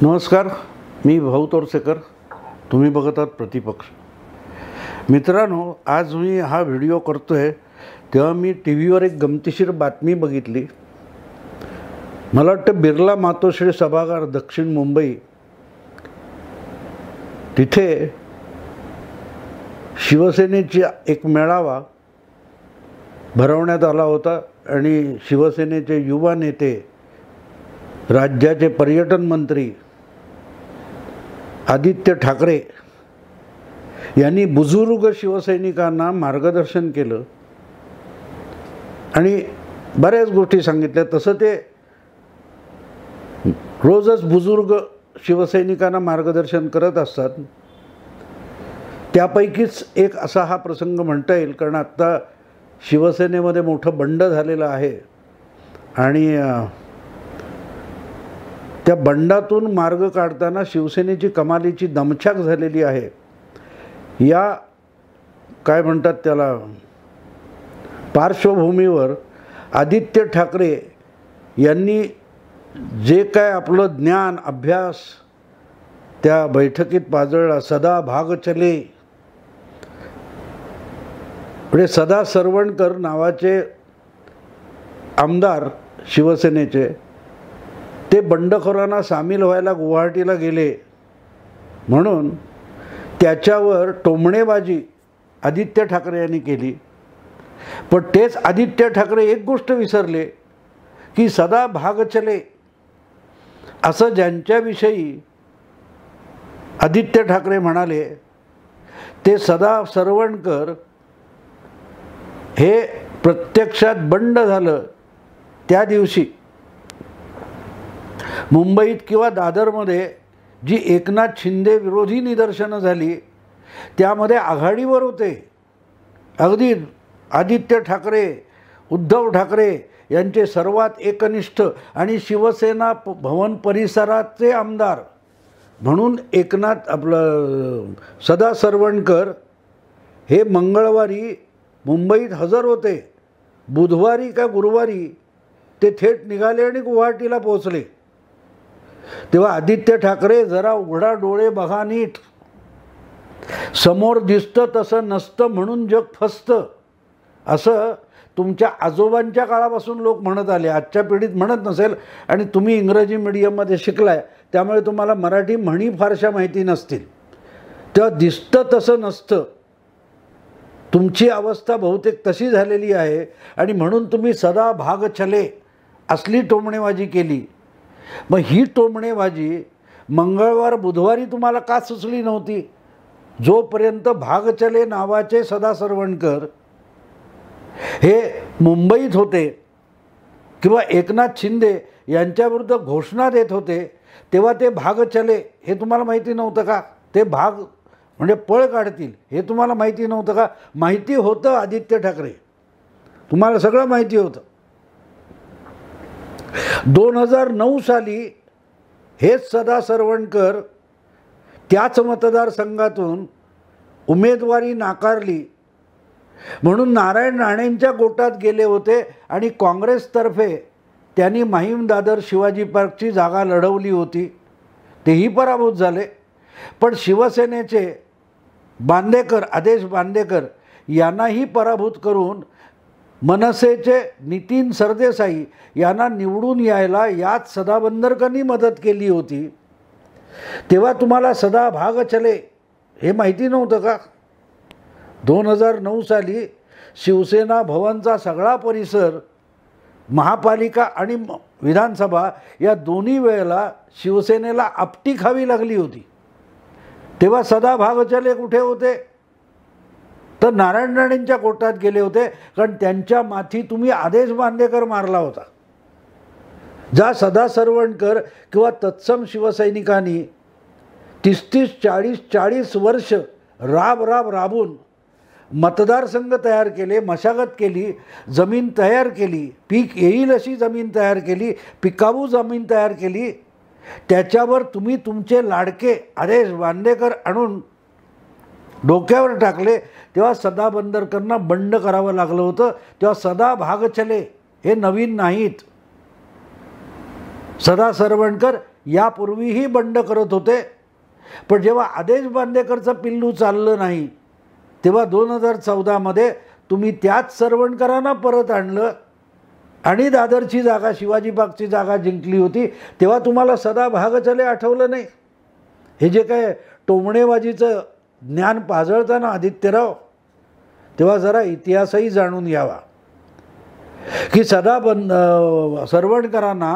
नमस्कार, मी भाऊ तोरसेकर. तुम्ही बघत आहात प्रतिपक्ष. मित्रांनो, आज मी हा व्हिडिओ करतोय तेव्हा मी टी व्हीवर एक गमतीशीर बातमी बघितली. मला वाटतं बिर्ला मातोश्री सभागार, दक्षिण मुंबई, तिथे शिवसेनेचा एक मेळावा भरवण्यात आला होता आणि शिवसेनेचे युवा नेते, राज्याचे पर्यटन मंत्री आदित्य ठाकरे यांनी बुजुर्ग शिवसैनिकांना मार्गदर्शन केलं आणि बऱ्याच गोष्टी सांगितल्या. तसं ते रोजच बुजुर्ग शिवसैनिकांना मार्गदर्शन करत असतात. त्यापैकीच एक असा हा प्रसंग म्हणता येईल, कारण आत्ता शिवसेनेमध्ये मोठं बंड झालेलं आहे आणि त्या बंडातून मार्ग काढताना शिवसेनेची कमालीची दमछाक झालेली आहे. या काय म्हणतात त्याला पार्श्वभूमीवर आदित्य ठाकरे यांनी जे काय आपलं ज्ञान अभ्यास त्या बैठकीत पाजळला, सदा भाग चले. म्हणजे सदा सरवणकर नावाचे आमदार शिवसेनेचे, ते बंडखोरांना सामील व्हायला गुवाहाटीला गेले म्हणून त्याच्यावर टोमणेबाजी आदित्य ठाकरे यांनी केली. पण तेच आदित्य ठाकरे एक गोष्ट विसरले की सदा भाग चले असं ज्यांच्याविषयी आदित्य ठाकरे म्हणाले ते सदा सरवणकर हे प्रत्यक्षात बंड झालं त्या दिवशी मुंबईत किंवा दादरमध्ये जी एकनाथ शिंदे विरोधी निदर्शनं झाली त्यामध्ये आघाडीवर होते. अगदी आदित्य ठाकरे, उद्धव ठाकरे यांचे सर्वात एकनिष्ठ आणि शिवसेना भवन परिसराचे आमदार म्हणून सदा सरवणकर हे मंगळवारी मुंबईत हजर होते. बुधवारी का गुरुवारी ते थेट निघाले आणि गुवाहाटीला पोहोचले. तेव्हा आदित्य ठाकरे, जरा उघडा डोळे बघा नीट. समोर दिसतं तसं नसतं म्हणून जग फसतं असं तुमच्या आजोबांच्या काळापासून लोक म्हणत आले. आजच्या पिढीत म्हणत नसेल आणि तुम्ही इंग्रजी मीडियममध्ये शिकलाय त्यामुळे तुम्हाला मराठी म्हणी फारशा माहिती नसतील. तेव्हा दिसतं तसं नसतं, तुमची अवस्था बहुतेक तशी झालेली आहे आणि म्हणून तुम्ही सदा भाग चले असली टोमणेबाजी केली. मग ही टोमणेबाजी मंगळवार बुधवारी तुम्हाला का सुचली नव्हती? जोपर्यंत भाग चले नावाचे सदा सरवणकर हे मुंबईत होते किंवा एकनाथ शिंदे यांच्याविरुद्ध घोषणा देत होते तेव्हा ते भाग चले हे तुम्हाला माहिती नव्हतं का? ते भाग म्हणजे पळ काढतील हे तुम्हाला माहिती नव्हतं का? माहिती होतं आदित्य ठाकरे, तुम्हाला सगळं माहिती होतं. 2009 साली हेच सदा सरवणकर त्याच मतदारसंघातून उमेदवारी नाकारली म्हणून नारायण राणेंच्या गोटात गेले होते आणि काँग्रेसतर्फे त्यांनी माहीम दादर शिवाजी पार्कची जागा लढवली होती. तेही पराभूत झाले. पण शिवसेनेचे बांदेकर, आदेश बांदेकर यांनाही पराभूत करून मनसेचे नितीन सरदेसाई यांना निवडून यायला याच सदा बंदरकरांनी मदत केली होती. तेव्हा तुम्हाला सदा भाग चले हे माहिती नव्हतं का? 2009 साली शिवसेना भवनचा सगळा परिसर, महापालिका आणि विधानसभा या दोन्ही वेळेला शिवसेनेला आपटी खावी लागली होती. तेव्हा सदा भाग चले कुठे होते? तर नारायण राणेंच्या कोर्टात गेले होते, कारण त्यांच्या माथी तुम्ही आदेश बांदेकर मारला होता. ज्या सदा सरवणकर किंवा तत्सम शिवसैनिकांनी 30-40 वर्ष राबून मतदारसंघ तयार केले, मशागत केली, जमीन तयार केली, पीक येईल अशी जमीन तयार केली, पिकावू जमीन तयार केली, त्याच्यावर तुम्ही तुमचे लाडके आदेश बांदेकर आणून डोक्यावर टाकले. तेव्हा सदा बंदरकरांना बंड करावं लागलं होतं. तेव्हा सदा भाग चले हे नवीन नाहीत. सदा सरवणकर यापूर्वीही बंड करत होते, पण जेव्हा आदेश बांदेकरचं पिल्लू चाललं नाही तेव्हा 2014मध्ये तुम्ही त्याच सरवणकरांना परत आणलं आणि दादरची जागा, शिवाजी बागची जागा जिंकली होती, तेव्हा तुम्हाला सदा भाग चले आठवलं नाही. हे जे काय टोमणेबाजीचं ज्ञान पाजळताना आदित्यराव, तेव्हा जरा इतिहासही जाणून घ्यावा की सरवणकरांना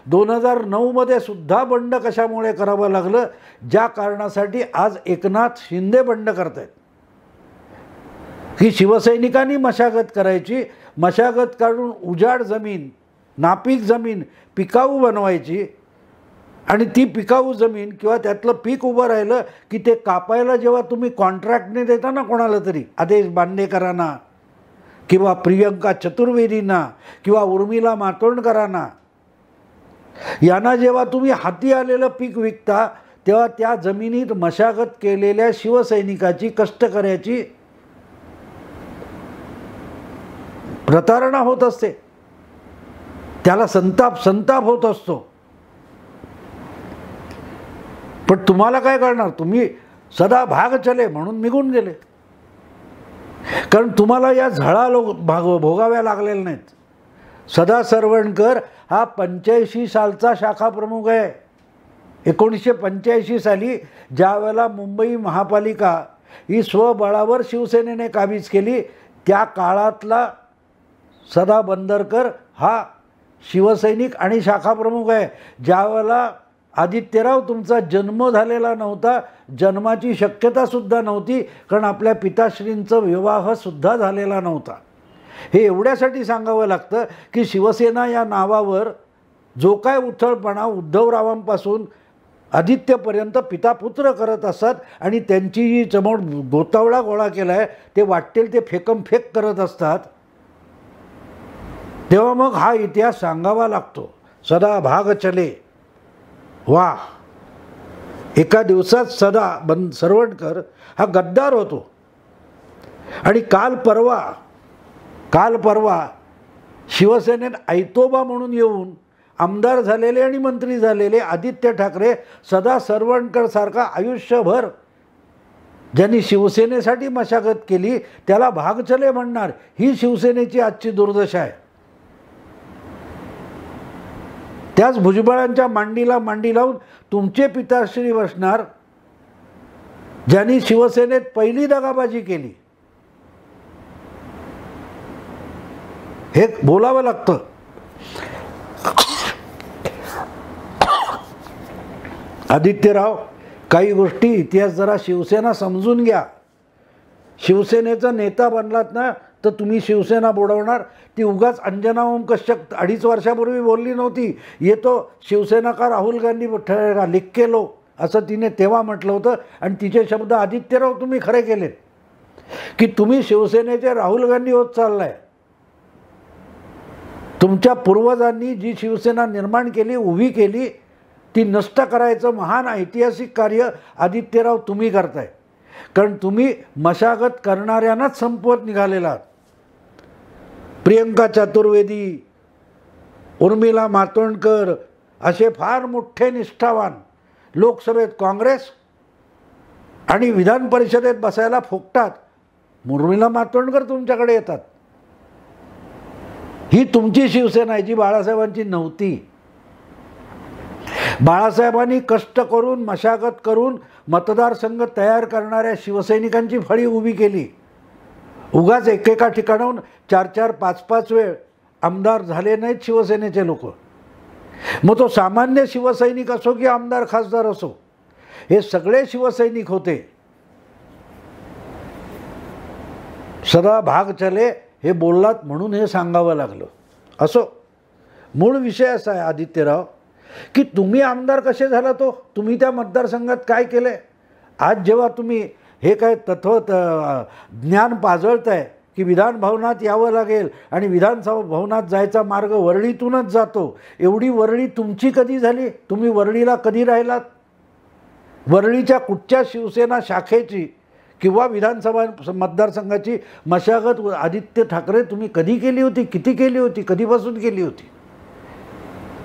2009मध्ये सुद्धा बंड कशामुळे करावं लागलं, ज्या कारणासाठी आज एकनाथ शिंदे बंड करतायत की शिवसैनिकांनी मशागत करायची, मशागत काढून उजाड जमीन, नापीक जमीन पिकाऊ बनवायची आणि ती पिकाऊ जमीन किंवा त्यातलं पीक उभं राहिलं की ते कापायला जेव्हा तुम्ही कॉन्ट्रॅक्टने देता ना कोणाला तरी, आदेश बांदेकरांना किंवा प्रियंका चतुर्वेदींना किंवा उर्मिला मातोंडकरांना, यांना जेव्हा तुम्ही हाती आलेलं पीक विकता तेव्हा त्या जमिनीत मशागत केलेल्या शिवसैनिकाची, कष्टकऱ्याची प्रतारणा होत असते, त्याला संताप होत असतो. पण तुम्हाला काय करणार, तुम्ही सदा भाग चले म्हणून निघून गेले, कारण तुम्हाला या झळा भोगाव्या लागलेल्या नाहीत. सदा सरवणकर हा 85 सालचा शाखा प्रमुख आहे. 1985 साली ज्यावेळेला मुंबई महापालिका ही स्वबळावर शिवसेनेने काबीज केली, त्या काळातला सदा बंदरकर हा शिवसैनिक आणि शाखा प्रमुख आहे. ज्यावेळेला आदित्यराव तुमचा जन्म झालेला नव्हता, जन्माची शक्यतासुद्धा नव्हती, कारण आपल्या पिताश्रींचा विवाहसुद्धा झालेला नव्हता. हे एवढ्यासाठी सांगावं लागतं की शिवसेना या नावावर जो काय उथळपणा उद्धवरावांपासून आदित्यपर्यंत पितापुत्र करत असतात आणि त्यांची जी चमोड गोतावळा गोळा केला आहे ते वाटेल ते फेकमफेक करत असतात, तेव्हा मग हा इतिहास सांगावा लागतो. सदा भाग चले, वा, एका दिवसात सदा सरवणकर हा गद्दार होतो. आणि काल परवा शिवसेनेत ऐतोबा म्हणून येऊन आमदार झालेले आणि मंत्री झालेले आदित्य ठाकरे सदा सरवणकर सारखा आयुष्यभर ज्यांनी शिवसेनेसाठी मशागत केली त्याला भाग चले म्हणणार, ही शिवसेनेची आजची दुर्दशा आहे. त्याच भुजबळांच्या मांडीला मांडी लावून तुमचे पिताश्री बसणार ज्यांनी शिवसेनेत पहिली दगाबाजी केली. हे बोलावं लागतं. आदित्यराव, काही गोष्टी इतिहास जरा शिवसेना समजून घ्या. शिवसेनेचा नेता बनलात ना तर तुम्ही शिवसेना बुडवणार. ती उगाच अंजना ओम कश्यप 2.5 वर्षापूर्वी बोलली नव्हती, ये तो शिवसेना का राहुल गांधी ठहरेगा लिख के लो, असं तिने तेव्हा म्हटलं होतं. आणि तिचे शब्द आदित्यराव तुम्ही खरे केलेत की तुम्ही शिवसेनेचे राहुल गांधी होत चाललाय. तुमच्या पूर्वजांनी जी शिवसेना निर्माण केली, उभी केली, ती नष्ट करायचं महान ऐतिहासिक कार्य आदित्यराव तुम्ही करताय. कारण तुम्ही मशागत करणाऱ्यांनाच संपवत निघालेला आहात. प्रियंका चतुर्वेदी, उर्मिला मातोंडकर असे फार मोठे निष्ठावान लोकसभेत काँग्रेस आणि विधान परिषदेत बसायला फुकटात. उर्मिला मातोंडकर तुमच्याकडे येतात. ही तुमची शिवसेना आहे जी बाळासाहेबांची नव्हती. बाळासाहेबांनी कष्ट करून, मशागत करून मतदारसंघ तयार करणाऱ्या शिवसैनिकांची फळी उभी केली. उगाच एकेका ठिकाणाहून 4-4, 5-5 वेळ आमदार झाले नाहीत शिवसेनेचे लोक. मग तो सामान्य शिवसैनिक असो की आमदार खासदार असो, हे सगळे शिवसैनिक होते. सदा भाग चले हे बोललात म्हणून हे सांगावं लागलं. असो, मूळ विषय असा आहे आदित्यराव की तुम्ही आमदार कसे झाला, तो तुम्ही त्या मतदारसंघात काय केले. आज जेव्हा तुम्ही हे काय ज्ञान पाजळताय की विधान भवनात यावं लागेल आणि विधानसभा भवनात जायचा मार्ग वरळीतूनच जातो, एवढी वरळी तुमची कधी झाली. तुम्ही वरळीला कधी राहिलात. वरळीच्या कुठच्या शिवसेना शाखेची किंवा विधानसभा मतदारसंघाची मशागत आदित्य ठाकरे तुम्ही कधी केली होती, किती केली होती, कधीपासून केली होती.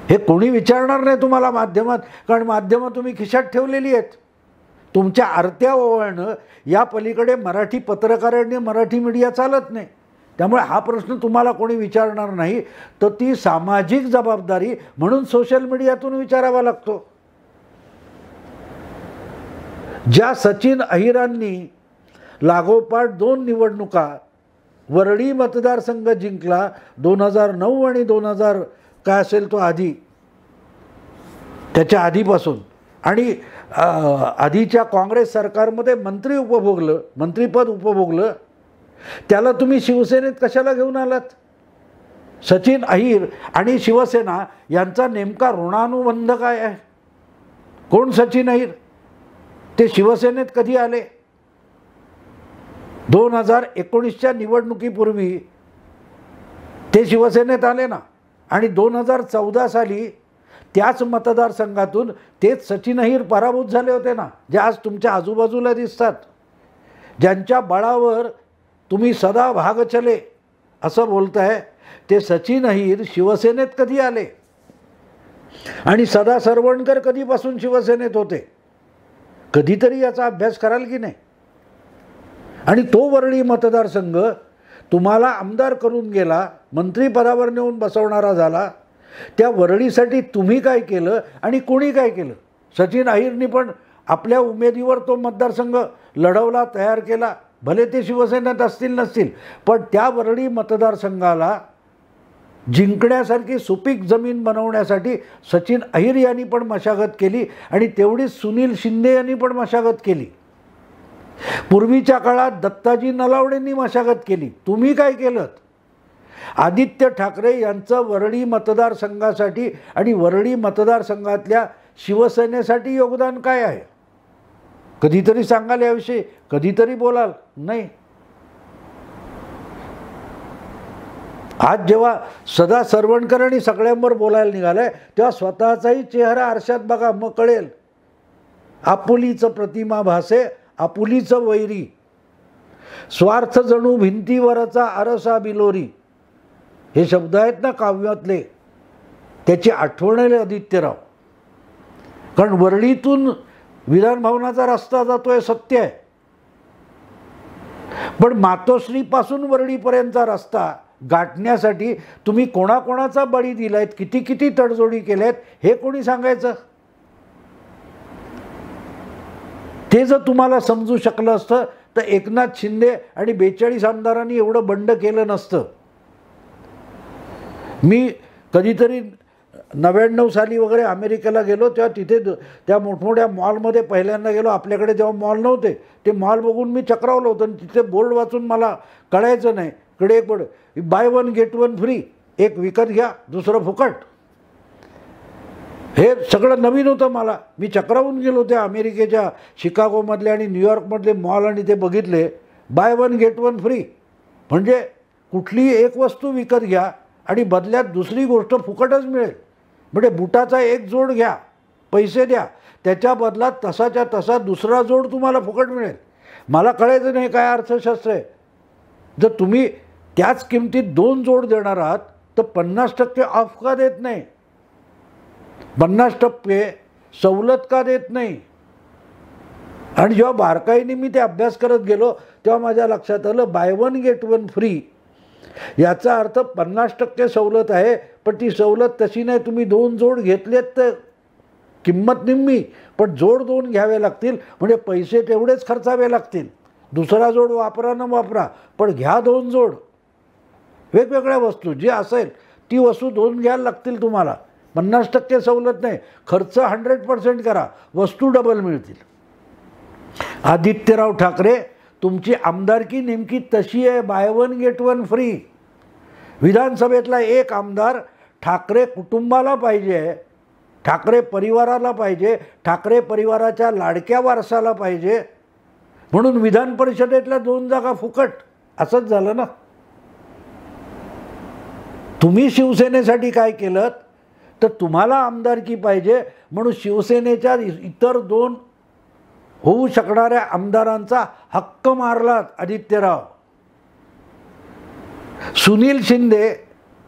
हे कोणी विचारणार नाही तुम्हाला माध्यमात, कारण माध्यमं तुम्ही खिशात ठेवलेली आहेत. तुमच्या आरत्या ओवाळणं या पलीकडे मराठी पत्रकारांनी मराठी मीडिया चालत नाही. त्यामुळे हा प्रश्न तुम्हाला कोणी विचारणार नाही, तर ती सामाजिक जबाबदारी म्हणून सोशल मीडियातून विचारावा लागतो. ज्या सचिन अहिरांनी लागोपाठ 2 निवडणुका वरळी मतदारसंघ जिंकला, 2009 आणि 2000 काय असेल तो आधी, त्याच्या आधीपासून, आणि आधीच्या काँग्रेस सरकारमध्ये मंत्रिपद उपभोगलं, त्याला तुम्ही शिवसेनेत कशाला घेऊन आलात? सचिन अहिर आणि शिवसेना यांचा नेमका ऋणानुबंध काय आहे? कोण सचिन अहिर? ते शिवसेनेत कधी आले? 2019च्या निवडणुकीपूर्वी ते शिवसेनेत आले ना, आणि 2014 साली त्याच मतदारसंघातून तेच सचिन अहिर पराभूत झाले होते ना, जे आज तुमच्या आजूबाजूला दिसतात, ज्यांच्या बळावर तुम्ही सदा भाग चले असं बोलताय. ते सचिन अहिर शिवसेनेत कधी आले? आणि सदा सरवणकर कधीपासून शिवसेनेत होते? कधीतरी याचा अभ्यास कराल की नाही? आणि तो वरळी मतदारसंघ तुम्हाला आमदार करून गेला, मंत्रिपदावर नेऊन बसवणारा झाला. त्या वरळीसाठी तुम्ही काय केलं आणि कोणी काय केलं? सचिन अहिरनी पण आपल्या उमेदीवर तो मतदारसंघ लढवला, तयार केला. भले ते शिवसेनेत असतील नसतील, पण त्या वरळी मतदारसंघाला जिंकण्यासारखी सुपीक जमीन बनवण्यासाठी सचिन अहिर यांनी पण मशागत केली, आणि तेवढीच सुनील शिंदे यांनी पण मशागत केली. पूर्वीच्या काळात दत्ताजी नलावडेंनी मशागत केली. तुम्ही काय केलं? आदित्य ठाकरे यांचं वरळी मतदारसंघासाठी आणि वरळी मतदारसंघातल्या शिवसेनेसाठी योगदान काय आहे? कधीतरी सांगाल याविषयी? कधीतरी बोलाल? नाही. आज जेव्हा सदा सरवणकरांनी सगळ्यांवर बोलायला निघालाय, तेव्हा स्वतःचाही चेहरा आरशात बघा, मग कळेल. आपुलीचं प्रतिमा भासे, आपुलीचं वैरी, स्वार्थ जणू भिंतीवरचा आरसा बिलोरी, हे शब्द आहेत ना काव्यातले, त्याची आठवण आहे आदित्यराव. कारण वरळीतून विधानभवनाचा रस्ता जातोय, सत्य आहे, पण मातोश्रीपासून वरळीपर्यंतचा रस्ता गाठण्यासाठी तुम्ही कोणाकोणाचा बळी दिलायत, किती किती तडजोडी केल्यात, हे कोणी सांगायचं? ते जर तुम्हाला समजू शकलं असतं तर एकनाथ शिंदे आणि 42 आमदारांनी एवढं बंड केलं नसतं. मी कधीतरी 99 साली वगैरे अमेरिकेला गेलो, तेव्हा तिथे त्या मोठमोठ्या मॉलमध्ये पहिल्यांदा गेलो. आपल्याकडे तेव्हा मॉल नव्हते, ते मॉल बघून मी चक्रावलं होतं, आणि तिथे बोर्ड वाचून मला कळायचं नाही. कडे एक बाय 1 गेट 1 फ्री, एक विकत घ्या दुसरं फुकट, हे सगळं नवीन होतं मला. मी चक्रावून गेलो त्या अमेरिकेच्या शिकागोमधले आणि न्यूयॉर्कमधले मॉल, आणि ते बघितले बाय 1 गेट 1 फ्री, म्हणजे कुठलीही एक वस्तू विकत घ्या आणि बदल्यात दुसरी गोष्ट फुकटच मिळेल. म्हणजे बुटाचा एक जोड घ्या, पैसे द्या, त्याच्या बदलात तसाच्या तसा दुसरा जोड तुम्हाला फुकट मिळेल. मला कळायचं नाही काय अर्थशास्त्र आहे. जर तुम्ही त्याच किमतीत 2 जोड देणार आहात तर 50% ऑफ का देत नाही? 50% सवलत का देत नाही? आणि जेव्हा बारकाईने मी ते अभ्यास करत गेलो तेव्हा माझ्या लक्षात आलं, बाय 1 गेट 1 फ्री याचा अर्थ 50% सवलत आहे, पण ती सवलत तशी नाही. तुम्ही 2 जोड घेतलेत तर किंमत निम्मी, पण जोड 2 घ्यावे लागतील, म्हणजे पैसे तेवढेच खर्चावे लागतील. दुसरा जोड वापरा न वापरा, पण घ्या 2 जोड. वेगवेगळ्या वस्तू जी असेल ती वस्तू 2 घ्यायला लागतील तुम्हाला. 50% सवलत नाही, खर्च 100% करा, वस्तू डबल मिळतील. आदित्यराव ठाकरे, तुमची आमदारकी नेमकी तशी आहे, बाय 1 गेट 1 फ्री. विधानसभेतला एक आमदार ठाकरे कुटुंबाला पाहिजे, ठाकरे परिवाराला पाहिजे, ठाकरे परिवाराच्या लाडक्या वारसाला पाहिजे, म्हणून विधान परिषदेतल्या 2 जागा फुकट. असंच झालं ना. तुम्ही शिवसेनेसाठी काय केलं? तर तुम्हाला आमदारकी पाहिजे म्हणून शिवसेनेच्या इतर 2 होऊ शकणाऱ्या आमदारांचा हक्क मारलात आदित्यराव. सुनील शिंदे,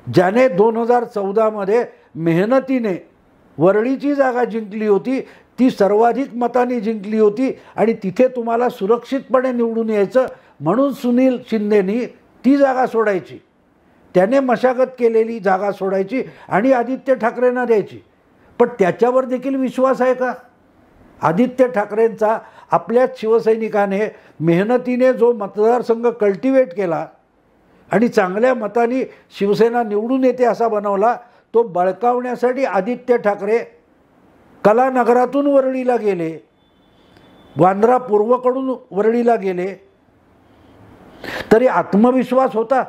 ज्याने 2014 मध्ये मेहनतीने वरळीची जागा जिंकली होती, ती सर्वाधिक मतांनी जिंकली होती आणि तिथे तुम्हाला सुरक्षितपणे निवडून यायचं म्हणून सुनील शिंदेनी ती जागा सोडायची, त्याने मशागत केलेली जागा सोडायची आणि आदित्य ठाकरेंना द्यायची. पण त्याच्यावर देखील विश्वास आहे का? आदित्य ठाकरेंचा आपल्याच शिवसैनिकाने मेहनतीने जो मतदारसंघ कल्टिवेट केला आणि चांगल्या मतांनी शिवसेना निवडून येते असा बनवला, तो बळकावण्यासाठी आदित्य ठाकरे कलानगरातून वरळीला गेले, वांद्रा पूर्वकडून वरळीला गेले. तरी आत्मविश्वास होता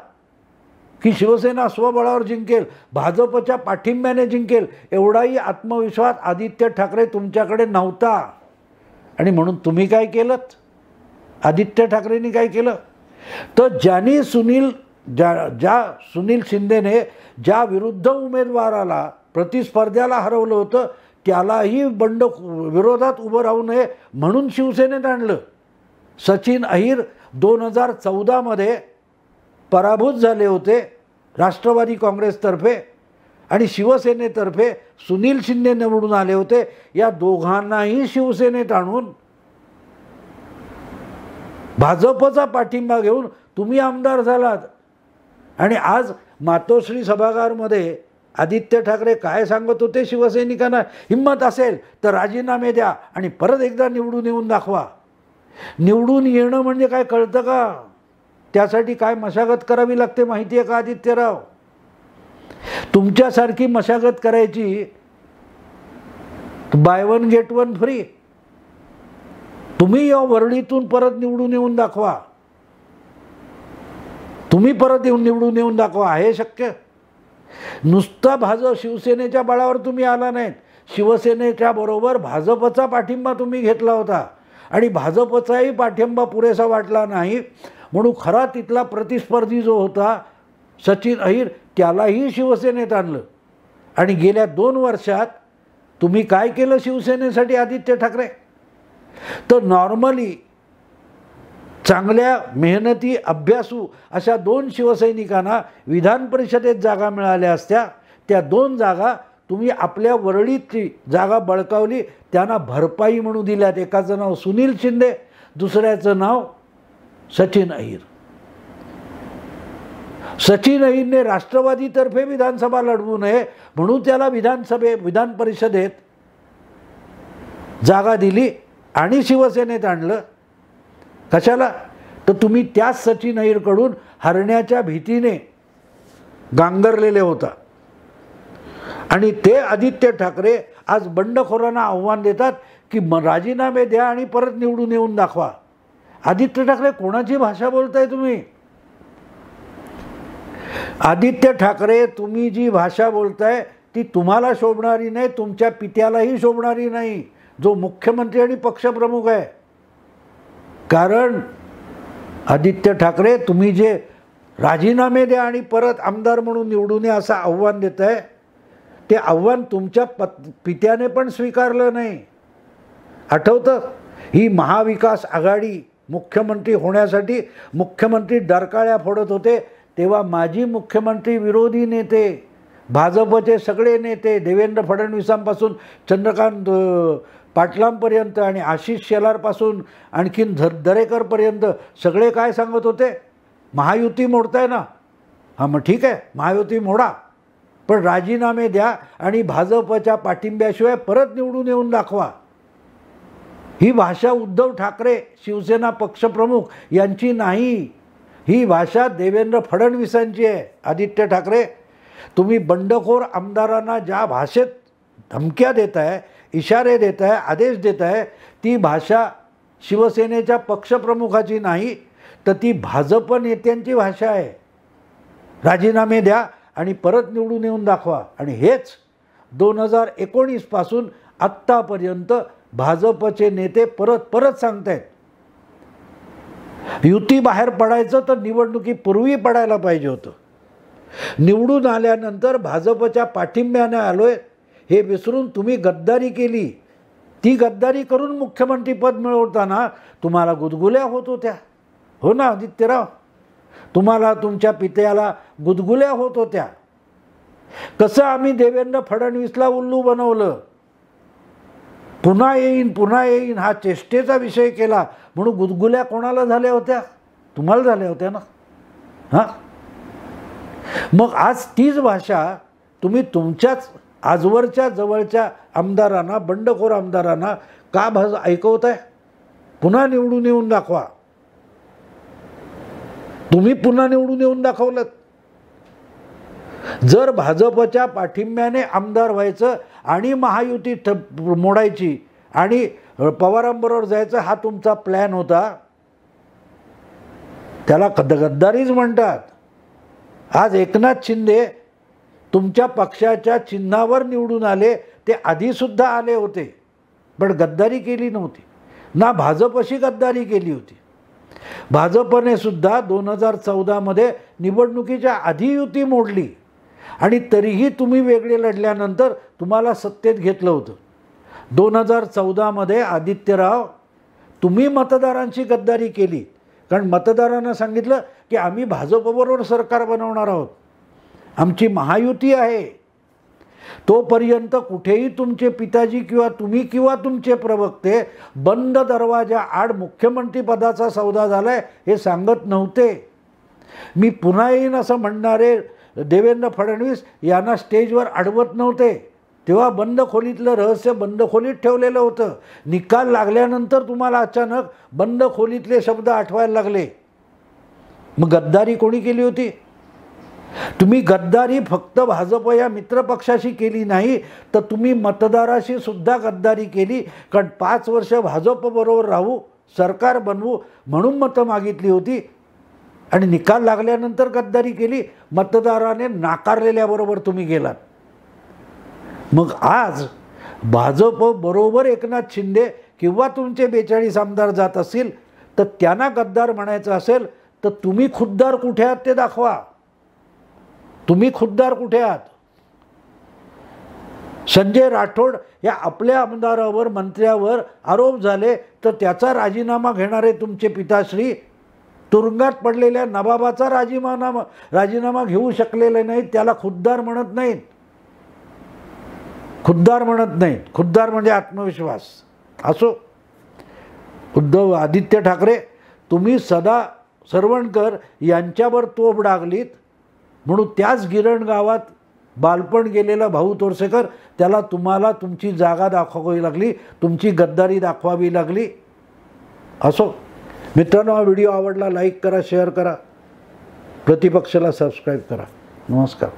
की शिवसेना स्वबळावर जिंकेल, भाजपच्या पाठिंब्याने जिंकेल, एवढाही आत्मविश्वास आदित्य ठाकरे तुमच्याकडे नव्हता. आणि म्हणून तुम्ही काय केलं? आदित्य ठाकरेंनी काय केलं तर ज्यांनी सुनील शिंदेने ज्या विरुद्ध उमेदवाराला प्रतिस्पर्ध्याला हरवलं होतं त्यालाही विरोधात उभं राहू नये म्हणून शिवसेनेत आणलं. सचिन अहिर 2014 पराभूत झाले होते राष्ट्रवादी काँग्रेसतर्फे आणि शिवसेनेतर्फे सुनील शिंदे निवडून आले होते. या दोघांनाही शिवसेनेत आणून भाजपचा पाठिंबा घेऊन तुम्ही आमदार झालात. आणि आज मातोश्री सभागृहामध्ये आदित्य ठाकरे काय सांगत होते शिवसैनिकांना, हिम्मत असेल तर राजीनामे द्या आणि परत एकदा निवडून येऊन दाखवा. निवडून येणं म्हणजे काय कळतं का? त्यासाठी काय मशागत करावी लागते माहिती आहे का आदित्यराव? तुमच्यासारखी मशागत करायची by one get one free. तुम्ही या वरळीतून परत निवडून येऊन दाखवा, तुम्ही परत निवडून येऊन दाखवा. हे शक्य? नुसता शिवसेनेच्या बळावर तुम्ही आला नाहीत, शिवसेनेच्या बरोबर भाजपचा पाठिंबा तुम्ही घेतला होता आणि भाजपचाही पाठिंबा पुरेसा वाटला नाही म्हणून खरा तिथला प्रतिस्पर्धी जो होता सचिन अहिर त्यालाही शिवसेनेत आणलं. आणि गेल्या 2 वर्षात तुम्ही काय केलं शिवसेनेसाठी आदित्य ठाकरे? तर नॉर्मली चांगल्या मेहनती अभ्यासू अशा 2 शिवसैनिकांना विधान परिषदेत जागा मिळाल्या असत्या. त्या 2 जागा तुम्ही आपल्या वरळीची जागा बळकावली, त्यांना भरपाई म्हणून दिल्यात. एकाचं नाव सुनील शिंदे, दुसऱ्याचं नाव सचिन अहिर. सचिन अहिरने राष्ट्रवादीतर्फे विधानसभा लढवू नये म्हणून त्याला विधान परिषदेत जागा दिली आणि शिवसेनेत आणलं. कशाला? तर तुम्ही त्याच सचिन अहिरकडून हरण्याच्या भीतीने गांगरलेले होता. आणि ते आदित्य ठाकरे आज बंडखोरांना आव्हान देतात की राजीनामे द्या आणि परत निवडून येऊन दाखवा. आदित्य ठाकरे कोणाची भाषा बोलताय तुम्ही? आदित्य ठाकरे तुम्ही जी भाषा बोलताय ती तुम्हाला शोभणारी नाही, तुमच्या पित्यालाही शोभणारी नाही जो मुख्यमंत्री आणि पक्षप्रमुख आहे. कारण आदित्य ठाकरे तुम्ही जे राजीनामे द्या आणि परत आमदार म्हणून निवडून या असं आव्हान देत आहे ते आव्हान तुमच्या पित्याने पण स्वीकारलं नाही. आठवतं? ही महाविकास आघाडी मुख्यमंत्री होण्यासाठी मुख्यमंत्री डरकाळ्या फोडत होते तेव्हा माजी मुख्यमंत्री विरोधी नेते भाजपचे सगळे नेते देवेंद्र फडणवीसांपासून चंद्रकांत पाटलांपर्यंत आणि आशिष शेलारपासून आणखीन दरेकरपर्यंत सगळे काय सांगत होते? महायुती मोडताय ना, हां मग ठीक आहे महायुती मोडा पण राजीनामे द्या आणि भाजपच्या पाठिंब्याशिवाय परत निवडून येऊन दाखवा. ही भाषा उद्धव ठाकरे शिवसेना पक्षप्रमुख यांची नाही, ही भाषा देवेंद्र फडणवीसांची आहे. आदित्य ठाकरे तुम्ही बंडखोर आमदारांना ज्या भाषेत धमक्या देताय, इशारे देताय, आदेश देताय ती भाषा शिवसेनेच्या पक्षप्रमुखाची नाही तर ती भाजप नेत्यांची भाषा आहे. राजीनामे द्या आणि परत निवडून येऊन दाखवा. आणि हेच 2019 पासून आत्तापर्यंत भाजपचे नेते परत सांगतायत. युती बाहेर पडायचं तर निवडणुकीपूर्वी पडायला पाहिजे होतं. निवडून आल्यानंतर भाजपच्या पाठिंब्याने आलोय हे विसरून तुम्ही गद्दारी केली. ती गद्दारी करून मुख्यमंत्रीपद मिळवताना तुम्हाला गुदगुल्या होत होत्या. हो ना आदित्यराव? तुम्हाला तुमच्या पित्याला गुदगुल्या होत होत्या. कसं आम्ही देवेंद्र फडणवीसला उल्लू बनवलं, पुन्हा येईन हा चेष्टेचा विषय केला म्हणून गुदगुल्या कोणाला झाल्या होत्या? तुम्हाला झाल्या होत्या ना. हां, मग आज तीच भाषा तुम्ही तुमच्याच आजवरच्या जवळच्या आमदारांना, बंडखोर आमदारांना का ऐकवताय? पुन्हा निवडून येऊन दाखवा. तुम्ही पुन्हा निवडून येऊन दाखवलं. जर भाजपच्या पाठिंब्याने आमदार व्हायचं आणि महायुती मोडायची आणि पवारांबरोबर जायचं हा तुमचा प्लॅन होता, त्याला गद्दारीच म्हणतात. आज एकनाथ शिंदे तुमच्या पक्षाच्या चिन्हावर निवडून आले, ते आधीसुद्धा आले होते, पण गद्दारी केली नव्हती ना. भाजपशी गद्दारी केली होती. भाजपने सुद्धा 2014 निवडणुकीच्या आधी युती मोडली आणि तरीही तुम्ही वेगळे लढल्यानंतर तुम्हाला सत्तेत घेतलं होतं. 2014 आदित्यराव तुम्ही मतदारांची गद्दारी केली, कारण मतदारांना सांगितलं की आम्ही भाजपबरोबर सरकार बनवणार आहोत, आमची महायुती आहे. तोपर्यंत कुठेही तुमचे पिताजी किंवा तुम्ही किंवा तुमचे प्रवक्ते बंद दरवाजा आड मुख्यमंत्री पदाचा सौदा झालाय हे सांगत नव्हते. मी पुन्हा येईन असं म्हणणारे देवेंद्र फडणवीस यांना स्टेजवर अडवत नव्हते. तेव्हा बंद खोलीतलं रहस्य बंद खोलीत ठेवलेलं होतं. निकाल लागल्यानंतर तुम्हाला अचानक बंद खोलीतले शब्द आठवायला लागले. मग गद्दारी कोणी केली होती? तुम्ही गद्दारी फक्त भाजप या मित्रपक्षाशी केली नाही, तर तुम्ही मतदाराशी सुद्धा गद्दारी केली. कारण 5 वर्ष भाजपबरोबर राहू, सरकार बनवू म्हणून मतं मागितली होती आणि निकाल लागल्यानंतर गद्दारी केली. मतदाराने नाकारलेल्याबरोबर तुम्ही गेलात. मग आज भाजप बरोबर एकनाथ शिंदे किंवा तुमचे 42 आमदार जात असतील, तर त्यांना गद्दार म्हणायचं असेल तर तुम्ही खुद्दार कुठे आहात ते दाखवा. तुम्ही खुद्दार कुठे आहात? संजय राठोड या आपल्या आमदारावर, मंत्र्यावर आरोप झाले तर त्याचा राजीनामा घेणारे तुमचे पिताश्री तुरुंगात पडलेल्या नवाबाचा राजीनामा घेऊ शकलेले नाहीत. त्याला खुद्दार म्हणत नाहीत. खुद्दार म्हणत नाहीत. खुद्दार म्हणजे आत्मविश्वास. असो, आदित्य ठाकरे तुम्ही सदा सरवणकर यांच्यावर तोफ डागलीत म्हणून त्याच गिरण गावात बालपण गेलेला भाऊ तोरसेकर, त्याला तुम्हाला तुमची जागा दाखवावी लागली, तुमची गद्दारी दाखवावी लागली. असो मित्रांनो, हा व्हिडिओ आवडला लाईक करा, शेअर करा, प्रतिपक्षाला सबस्क्राईब करा. नमस्कार.